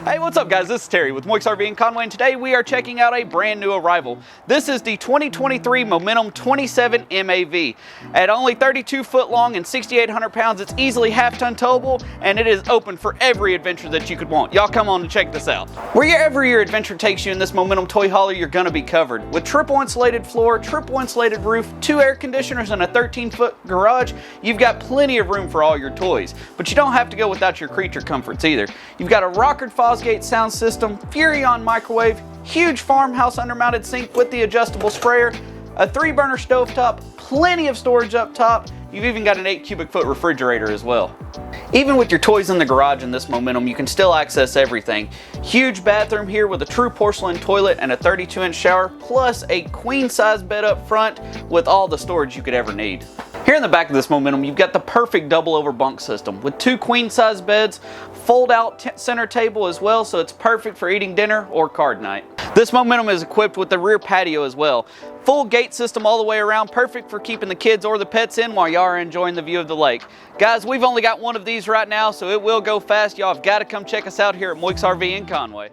Hey, what's up guys? This is Terry with Moix RV in Conway, and today we are checking out a brand new arrival. This is the 2023 Momentum 27 MAV. At only 32 foot long and 6,800 pounds, it's easily half-ton towable, and it is open for every adventure that you could want. Y'all come on and check this out. Wherever your adventure takes you in this Momentum toy hauler, you're gonna be covered. With triple insulated floor, triple insulated roof, 2 air conditioners, and a 13-foot garage, you've got plenty of room for all your toys. But you don't have to go without your creature comforts either. You've got a Rockford Fosgate sound system, Furrion microwave, huge farmhouse undermounted sink with the adjustable sprayer, a 3-burner stovetop, plenty of storage up top. You've even got an 8 cubic foot refrigerator as well. Even with your toys in the garage in this Momentum, you can still access everything. Huge bathroom here with a true porcelain toilet and a 32-inch shower, plus a queen-size bed up front with all the storage you could ever need. Here in the back of this Momentum, you've got the perfect double over bunk system with 2 queen-size beds, fold-out center table as well, so it's perfect for eating dinner or card night. This Momentum is equipped with the rear patio as well. Full gate system all the way around, perfect for keeping the kids or the pets in while y'all are enjoying the view of the lake. Guys, we've only got one of these right now, so it will go fast. Y'all have got to come check us out here at Moix RV in Conway.